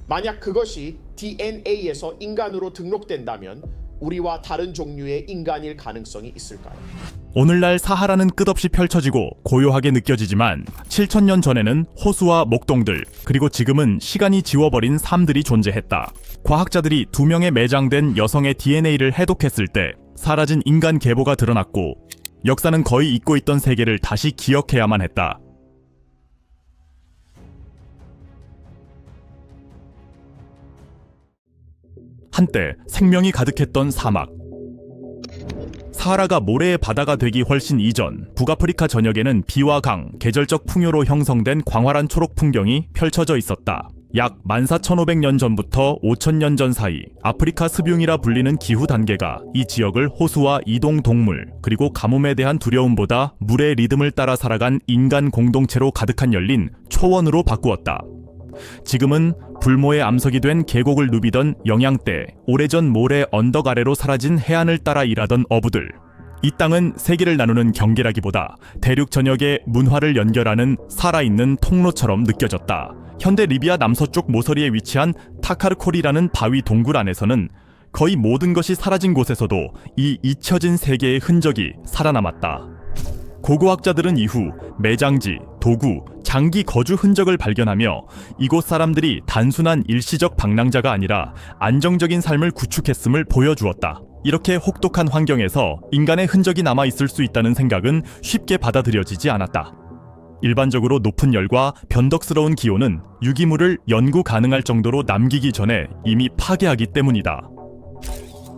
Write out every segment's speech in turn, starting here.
만약 그것이 DNA에서 인간으로 등록된다면 우리와 다른 종류의 인간일 가능성이 있을까요? 오늘날 사하라는 끝없이 펼쳐지고 고요하게 느껴지지만 7,000년 전에는 호수와 목동들, 그리고 지금은 시간이 지워버린 삶들이 존재했다. 과학자들이 2명의 매장된 여성의 DNA를 해독했을 때 사라진 인간 계보가 드러났고, 역사는 거의 잊고 있던 세계를 다시 기억해야만 했다. 한때 생명이 가득했던 사막. 사하라가 모래의 바다가 되기 훨씬 이전, 북아프리카 전역에는 비와 강, 계절적 풍요로 형성된 광활한 초록 풍경이 펼쳐져 있었다. 약 14,500년 전부터 5,000년 전 사이, 아프리카 습융이라 불리는 기후 단계가 이 지역을 호수와 이동 동물, 그리고 가뭄에 대한 두려움보다 물의 리듬을 따라 살아간 인간 공동체로 가득한 열린 초원으로 바꾸었다. 지금은 불모의 암석이 된 계곡을 누비던 영양대, 오래전 모래 언덕 아래로 사라진 해안을 따라 일하던 어부들. 이 땅은 세계를 나누는 경계라기보다 대륙 전역의 문화를 연결하는 살아있는 통로처럼 느껴졌다. 현대 리비아 남서쪽 모서리에 위치한 타카르코리라는 바위 동굴 안에서는 거의 모든 것이 사라진 곳에서도 이 잊혀진 세계의 흔적이 살아남았다. 고고학자들은 이후 매장지, 도구, 장기 거주 흔적을 발견하며 이곳 사람들이 단순한 일시적 방랑자가 아니라 안정적인 삶을 구축했음을 보여주었다. 이렇게 혹독한 환경에서 인간의 흔적이 남아있을 수 있다는 생각은 쉽게 받아들여지지 않았다. 일반적으로 높은 열과 변덕스러운 기온은 유기물을 연구 가능할 정도로 남기기 전에 이미 파괴하기 때문이다.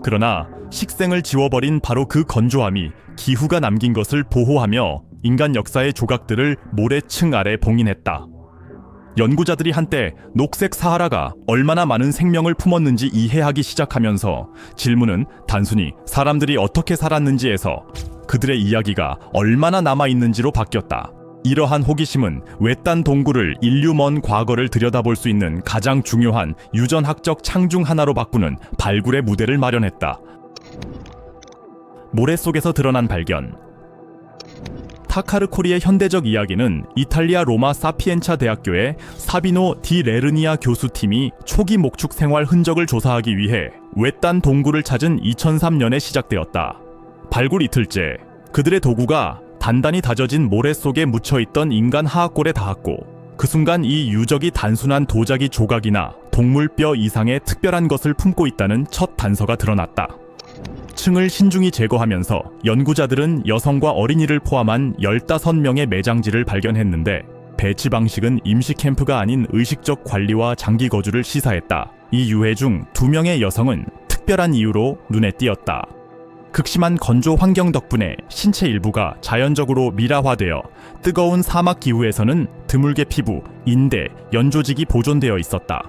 그러나 식생을 지워버린 바로 그 건조함이 기후가 남긴 것을 보호하며 인간 역사의 조각들을 모래층 아래 봉인했다. 연구자들이 한때 녹색 사하라가 얼마나 많은 생명을 품었는지 이해하기 시작하면서 질문은 단순히 사람들이 어떻게 살았는지에서 그들의 이야기가 얼마나 남아있는지로 바뀌었다. 이러한 호기심은 외딴 동굴을 인류 먼 과거를 들여다볼 수 있는 가장 중요한 유전학적 창 중 하나로 바꾸는 발굴의 무대를 마련했다. 모래 속에서 드러난 발견. 타카르코리의 현대적 이야기는 이탈리아 로마 사피엔차 대학교의 사비노 디 레르니아 교수팀이 초기 목축 생활 흔적을 조사하기 위해 외딴 동굴을 찾은 2003년에 시작되었다. 발굴 이틀째, 그들의 도구가 단단히 다져진 모래 속에 묻혀있던 인간 하악골에 닿았고, 그 순간 이 유적이 단순한 도자기 조각이나 동물뼈 이상의 특별한 것을 품고 있다는 첫 단서가 드러났다. 층을 신중히 제거하면서 연구자들은 여성과 어린이를 포함한 15명의 매장지를 발견했는데, 배치 방식은 임시 캠프가 아닌 의식적 관리와 장기 거주를 시사했다. 이 유해 중 2명의 여성은 특별한 이유로 눈에 띄었다. 극심한 건조 환경 덕분에 신체 일부가 자연적으로 미라화되어 뜨거운 사막 기후에서는 드물게 피부, 인대, 연조직이 보존되어 있었다.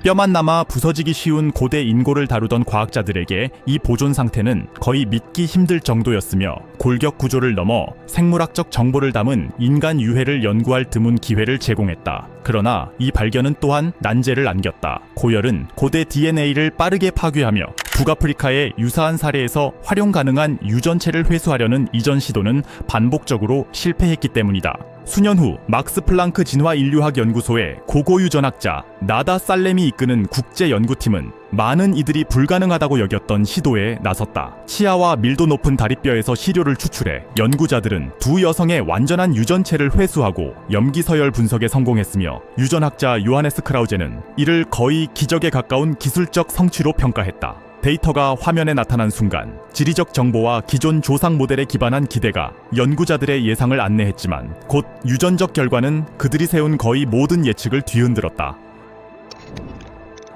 뼈만 남아 부서지기 쉬운 고대 인고를 다루던 과학자들에게 이 보존 상태는 거의 믿기 힘들 정도였으며, 골격 구조를 넘어 생물학적 정보를 담은 인간 유해를 연구할 드문 기회를 제공했다. 그러나 이 발견은 또한 난제를 안겼다. 고열은 고대 DNA를 빠르게 파괴하며 북아프리카의 유사한 사례에서 활용 가능한 유전체를 회수하려는 이전 시도는 반복적으로 실패했기 때문이다. 수년 후 막스 플랑크 진화인류학 연구소의 고고 유전학자 나다 살렘이 이끄는 국제연구팀은 많은 이들이 불가능하다고 여겼던 시도에 나섰다. 치아와 밀도 높은 다리뼈에서 시료를 추출해 연구자들은 2 여성의 완전한 유전체를 회수하고 염기서열 분석에 성공했으며, 유전학자 요하네스 크라우제는 이를 거의 기적에 가까운 기술적 성취로 평가했다. 데이터가 화면에 나타난 순간 지리적 정보와 기존 조상 모델에 기반한 기대가 연구자들의 예상을 안내했지만, 곧 유전적 결과는 그들이 세운 거의 모든 예측을 뒤흔들었다.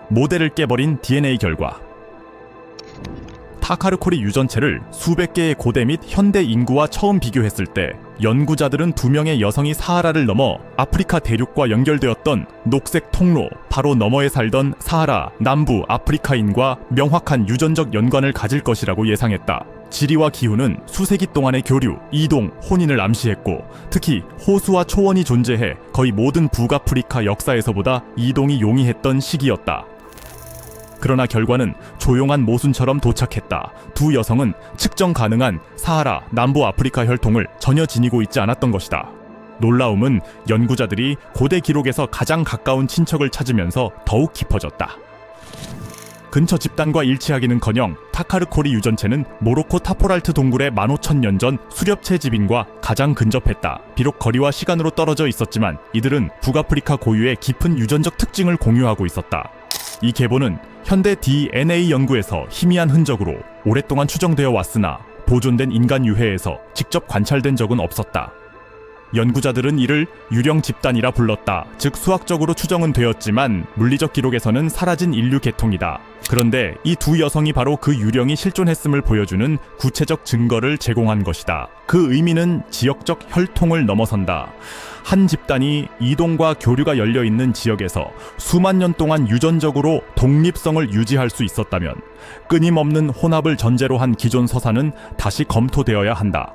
모델을 깨버린 DNA 결과. 타카르코리 유전체를 수백 개의 고대 및 현대 인구와 처음 비교했을 때 연구자들은 2명의 여성이 사하라를 넘어 아프리카 대륙과 연결되었던 녹색 통로, 바로 너머에 살던 사하라 남부 아프리카인과 명확한 유전적 연관을 가질 것이라고 예상했다. 지리와 기후는 수세기 동안의 교류, 이동, 혼인을 암시했고, 특히 호수와 초원이 존재해 거의 모든 북아프리카 역사에서보다 이동이 용이했던 시기였다. 그러나 결과는 조용한 모순처럼 도착했다. 2 여성은 측정 가능한 사하라 남부 아프리카 혈통을 전혀 지니고 있지 않았던 것이다. 놀라움은 연구자들이 고대 기록에서 가장 가까운 친척을 찾으면서 더욱 깊어졌다. 근처 집단과 일치하기는커녕 타카르코리 유전체는 모로코 타포랄트 동굴의 15,000년 전 수렵체 지빈과 가장 근접했다. 비록 거리와 시간으로 떨어져 있었지만 이들은 북아프리카 고유의 깊은 유전적 특징을 공유하고 있었다. 이 계보는 현대 DNA 연구에서 희미한 흔적으로 오랫동안 추정되어 왔으나 보존된 인간 유해에서 직접 관찰된 적은 없었다. 연구자들은 이를 유령 집단이라 불렀다. 즉 수학적으로 추정은 되었지만 물리적 기록에서는 사라진 인류 계통이다. 그런데 이 두 여성이 바로 그 유령이 실존했음을 보여주는 구체적 증거를 제공한 것이다. 그 의미는 지역적 혈통을 넘어선다. 한 집단이 이동과 교류가 열려있는 지역에서 수만 년 동안 유전적으로 독립성을 유지할 수 있었다면 끊임없는 혼합을 전제로 한 기존 서사는 다시 검토되어야 한다.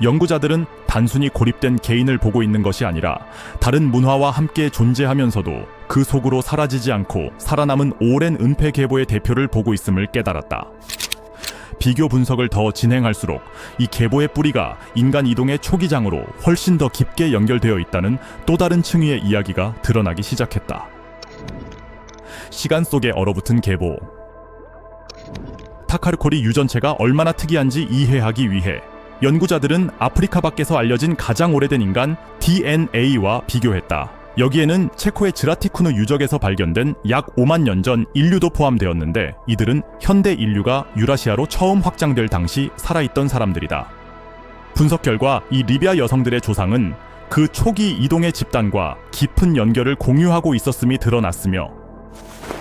연구자들은 단순히 고립된 개인을 보고 있는 것이 아니라 다른 문화와 함께 존재하면서도 그 속으로 사라지지 않고 살아남은 오랜 은폐 계보의 대표를 보고 있음을 깨달았다. 비교 분석을 더 진행할수록 이 계보의 뿌리가 인간 이동의 초기장으로 훨씬 더 깊게 연결되어 있다는 또 다른 층위의 이야기가 드러나기 시작했다. 시간 속에 얼어붙은 계보. 타카르코리 유전체가 얼마나 특이한지 이해하기 위해 연구자들은 아프리카 밖에서 알려진 가장 오래된 인간 DNA와 비교했다. 여기에는 체코의 즈라티쿠누 유적에서 발견된 약 5만 년 전 인류도 포함되었는데 이들은 현대 인류가 유라시아로 처음 확장될 당시 살아있던 사람들이다. 분석 결과 이 리비아 여성들의 조상은 그 초기 이동의 집단과 깊은 연결을 공유하고 있었음이 드러났으며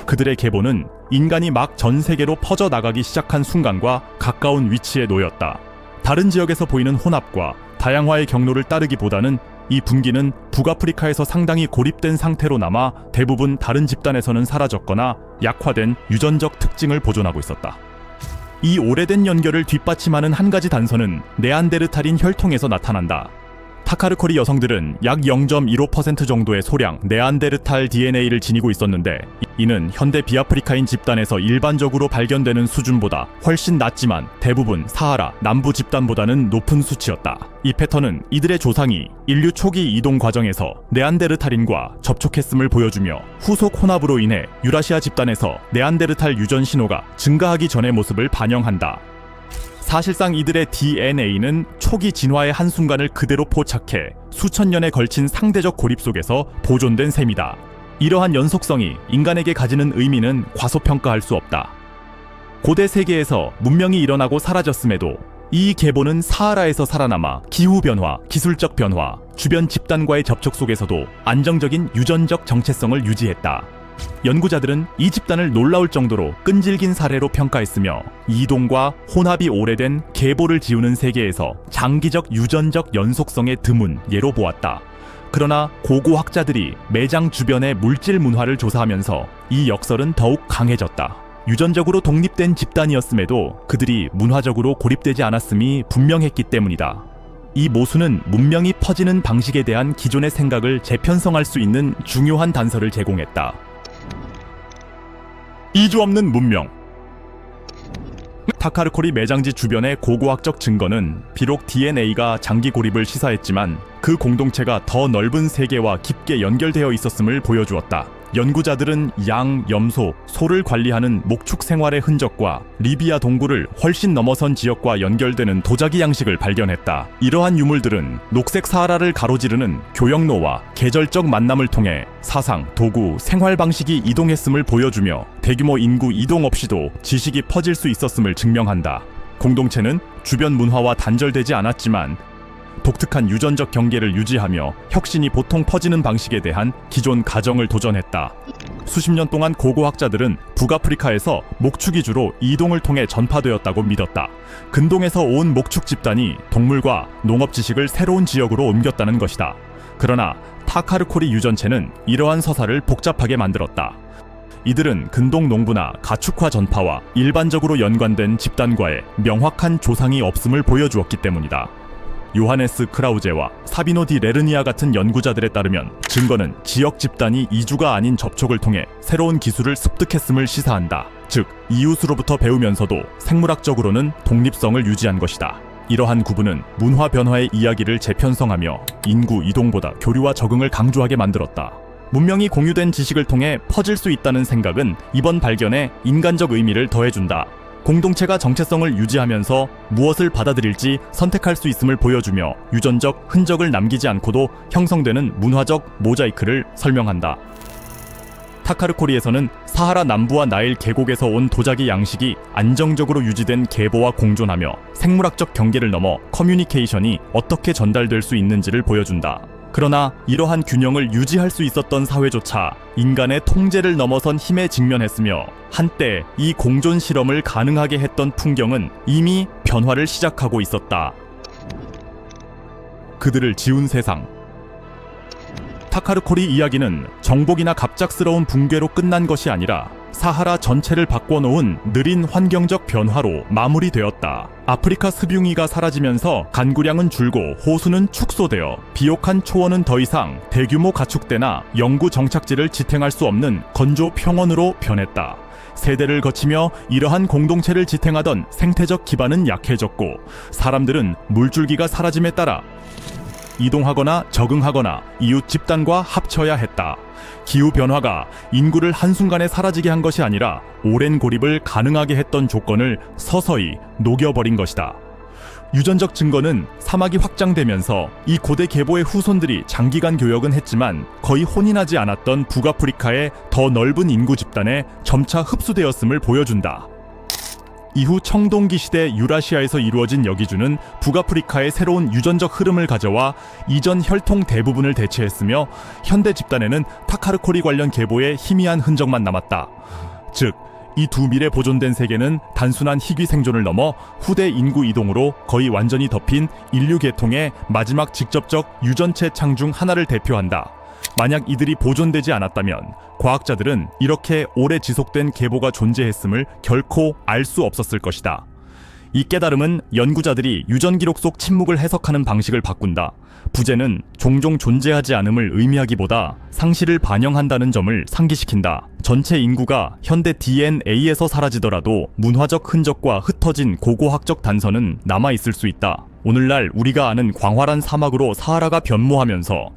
그들의 계보는 인간이 막 전 세계로 퍼져나가기 시작한 순간과 가까운 위치에 놓였다. 다른 지역에서 보이는 혼합과 다양화의 경로를 따르기보다는 이 분기는 북아프리카에서 상당히 고립된 상태로 남아 대부분 다른 집단에서는 사라졌거나 약화된 유전적 특징을 보존하고 있었다. 이 오래된 연결을 뒷받침하는 한 가지 단서는 네안데르탈인 혈통에서 나타난다. 타카르코리 여성들은 약 0.15% 정도의 소량 네안데르탈 DNA를 지니고 있었는데 이는 현대 비아프리카인 집단에서 일반적으로 발견되는 수준보다 훨씬 낮지만 대부분 사하라 남부 집단보다는 높은 수치였다. 이 패턴은 이들의 조상이 인류 초기 이동 과정에서 네안데르탈인과 접촉했음을 보여주며 후속 혼합으로 인해 유라시아 집단에서 네안데르탈 유전 신호가 증가하기 전의 모습을 반영한다. 사실상 이들의 DNA는 초기 진화의 한순간을 그대로 포착해 수천 년에 걸친 상대적 고립 속에서 보존된 셈이다. 이러한 연속성이 인간에게 가지는 의미는 과소평가할 수 없다. 고대 세계에서 문명이 일어나고 사라졌음에도 이 계보는 사하라에서 살아남아 기후변화, 기술적 변화, 주변 집단과의 접촉 속에서도 안정적인 유전적 정체성을 유지했다. 연구자들은 이 집단을 놀라울 정도로 끈질긴 사례로 평가했으며 이동과 혼합이 오래된 계보를 지우는 세계에서 장기적 유전적 연속성의 드문 예로 보았다. 그러나 고고학자들이 매장 주변의 물질 문화를 조사하면서 이 역설은 더욱 강해졌다. 유전적으로 독립된 집단이었음에도 그들이 문화적으로 고립되지 않았음이 분명했기 때문이다. 이 모순은 문명이 퍼지는 방식에 대한 기존의 생각을 재편성할 수 있는 중요한 단서를 제공했다. 이주 없는 문명. 타카르코리 매장지 주변의 고고학적 증거는 비록 DNA가 장기 고립을 시사했지만 그 공동체가 더 넓은 세계와 깊게 연결되어 있었음을 보여주었다. 연구자들은 양, 염소, 소를 관리하는 목축 생활의 흔적과 리비아 동굴을 훨씬 넘어선 지역과 연결되는 도자기 양식을 발견했다. 이러한 유물들은 녹색 사하라를 가로지르는 교역로와 계절적 만남을 통해 사상, 도구, 생활 방식이 이동했음을 보여주며 대규모 인구 이동 없이도 지식이 퍼질 수 있었음을 증명한다. 공동체는 주변 문화와 단절되지 않았지만 독특한 유전적 경계를 유지하며 혁신이 보통 퍼지는 방식에 대한 기존 가정을 도전했다. 수십 년 동안 고고학자들은 북아프리카에서 목축 위주로 이동을 통해 전파되었다고 믿었다. 근동에서 온 목축 집단이 동물과 농업 지식을 새로운 지역으로 옮겼다는 것이다. 그러나 타카르코리 유전체는 이러한 서사를 복잡하게 만들었다. 이들은 근동 농부나 가축화 전파와 일반적으로 연관된 집단과의 명확한 조상이 없음을 보여주었기 때문이다. 요하네스 크라우제와 사비노 디 레르니아 같은 연구자들에 따르면 증거는 지역 집단이 이주가 아닌 접촉을 통해 새로운 기술을 습득했음을 시사한다. 즉, 이웃으로부터 배우면서도 생물학적으로는 독립성을 유지한 것이다. 이러한 구분은 문화 변화의 이야기를 재편성하며 인구 이동보다 교류와 적응을 강조하게 만들었다. 문명이 공유된 지식을 통해 퍼질 수 있다는 생각은 이번 발견에 인간적 의미를 더해준다. 공동체가 정체성을 유지하면서 무엇을 받아들일지 선택할 수 있음을 보여주며 유전적 흔적을 남기지 않고도 형성되는 문화적 모자이크를 설명한다. 타카르코리에서는 사하라 남부와 나일 계곡에서 온 도자기 양식이 안정적으로 유지된 계보와 공존하며 생물학적 경계를 넘어 커뮤니케이션이 어떻게 전달될 수 있는지를 보여준다. 그러나 이러한 균형을 유지할 수 있었던 사회조차 인간의 통제를 넘어선 힘에 직면했으며 한때 이 공존 실험을 가능하게 했던 풍경은 이미 변화를 시작하고 있었다. 그들을 지운 세상. 타카르코리 이야기는 정복이나 갑작스러운 붕괴로 끝난 것이 아니라 사하라 전체를 바꿔놓은 느린 환경적 변화로 마무리되었다. 아프리카 습용이가 사라지면서 간구량은 줄고 호수는 축소되어 비옥한 초원은 더 이상 대규모 가축대나 영구 정착지를 지탱할 수 없는 건조 평원으로 변했다. 세대를 거치며 이러한 공동체를 지탱하던 생태적 기반은 약해졌고 사람들은 물줄기가 사라짐에 따라 이동하거나 적응하거나 이웃 집단과 합쳐야 했다. 기후변화가 인구를 한순간에 사라지게 한 것이 아니라 오랜 고립을 가능하게 했던 조건을 서서히 녹여버린 것이다. 유전적 증거는 사막이 확장되면서 이 고대 계보의 후손들이 장기간 교역은 했지만 거의 혼인하지 않았던 북아프리카의 더 넓은 인구 집단에 점차 흡수되었음을 보여준다. 이후 청동기 시대 유라시아에서 이루어진 여기주는 북아프리카의 새로운 유전적 흐름을 가져와 이전 혈통 대부분을 대체했으며 현대 집단에는 타카르코리 관련 계보의 희미한 흔적만 남았다. 즉, 이 두 밀에 보존된 세계는 단순한 희귀 생존을 넘어 후대 인구 이동으로 거의 완전히 덮인 인류 계통의 마지막 직접적 유전체 창 중 하나를 대표한다. 만약 이들이 보존되지 않았다면 과학자들은 이렇게 오래 지속된 계보가 존재했음을 결코 알 수 없었을 것이다. 이 깨달음은 연구자들이 유전 기록 속 침묵을 해석하는 방식을 바꾼다. 부재는 종종 존재하지 않음을 의미하기보다 상실을 반영한다는 점을 상기시킨다. 전체 인구가 현대 DNA에서 사라지더라도 문화적 흔적과 흩어진 고고학적 단서는 남아있을 수 있다. 오늘날 우리가 아는 광활한 사막으로 사하라가 변모하면서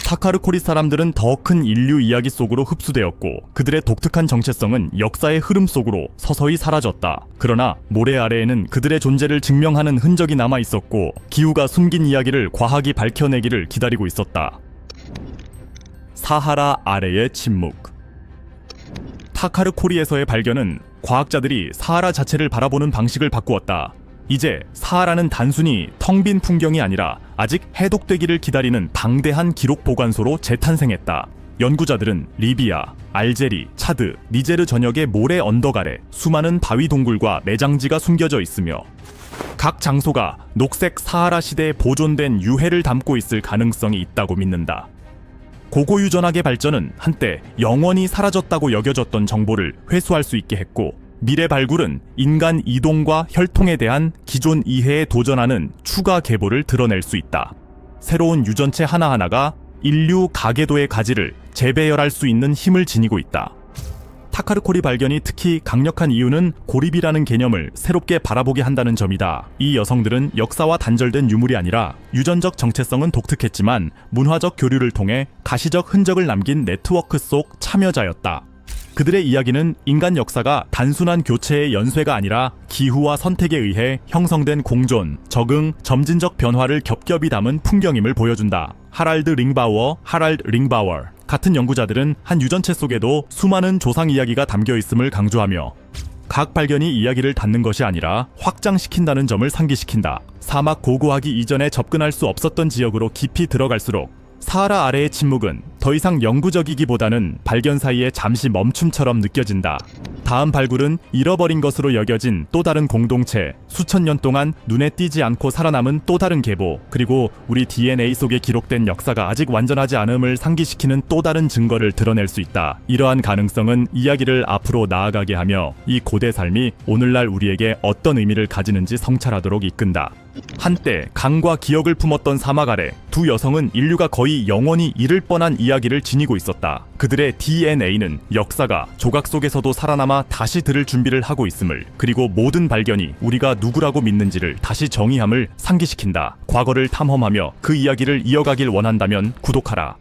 타카르코리 사람들은 더 큰 인류 이야기 속으로 흡수되었고 그들의 독특한 정체성은 역사의 흐름 속으로 서서히 사라졌다. 그러나 모래 아래에는 그들의 존재를 증명하는 흔적이 남아 있었고 기후가 숨긴 이야기를 과학이 밝혀내기를 기다리고 있었다. 사하라 아래의 침묵. 타카르코리에서의 발견은 과학자들이 사하라 자체를 바라보는 방식을 바꾸었다. 이제 사하라는 단순히 텅 빈 풍경이 아니라 아직 해독되기를 기다리는 방대한 기록 보관소로 재탄생했다. 연구자들은 리비아, 알제리, 차드, 니제르 전역의 모래 언덕 아래 수많은 바위 동굴과 매장지가 숨겨져 있으며 각 장소가 녹색 사하라 시대에 보존된 유해를 담고 있을 가능성이 있다고 믿는다. 고고유전학의 발전은 한때 영원히 사라졌다고 여겨졌던 정보를 회수할 수 있게 했고 미래 발굴은 인간 이동과 혈통에 대한 기존 이해에 도전하는 추가 계보를 드러낼 수 있다. 새로운 유전체 하나하나가 인류 가계도의 가지를 재배열할 수 있는 힘을 지니고 있다. 타카르코리 발견이 특히 강력한 이유는 고립이라는 개념을 새롭게 바라보게 한다는 점이다. 이 여성들은 역사와 단절된 유물이 아니라 유전적 정체성은 독특했지만 문화적 교류를 통해 가시적 흔적을 남긴 네트워크 속 참여자였다. 그들의 이야기는 인간 역사가 단순한 교체의 연쇄가 아니라 기후와 선택에 의해 형성된 공존, 적응, 점진적 변화를 겹겹이 담은 풍경임을 보여준다. 하랄드 링바워 같은 연구자들은 한 유전체 속에도 수많은 조상 이야기가 담겨 있음을 강조하며 각 발견이 이야기를 닫는 것이 아니라 확장시킨다는 점을 상기시킨다. 사막 고고하기 이전에 접근할 수 없었던 지역으로 깊이 들어갈수록 사하라 아래의 침묵은 더 이상 영구적이기보다는 발견 사이에 잠시 멈춤처럼 느껴진다. 다음 발굴은 잃어버린 것으로 여겨진 또 다른 공동체, 수천 년 동안 눈에 띄지 않고 살아남은 또 다른 계보, 그리고 우리 DNA 속에 기록된 역사가 아직 완전하지 않음을 상기시키는 또 다른 증거를 드러낼 수 있다. 이러한 가능성은 이야기를 앞으로 나아가게 하며 이 고대 삶이 오늘날 우리에게 어떤 의미를 가지는지 성찰하도록 이끈다. 한때 강과 기억을 품었던 사막 아래 두 여성은 인류가 거의 영원히 잃을 뻔한 이야기를 지니고 있었다. 그들의 DNA는 역사가 조각 속에서도 살아남아 다시 들을 준비를 하고 있음을, 그리고 모든 발견이 우리가 누구라고 믿는지를 다시 정의함을 상기시킨다. 과거를 탐험하며 그 이야기를 이어가길 원한다면 구독하라.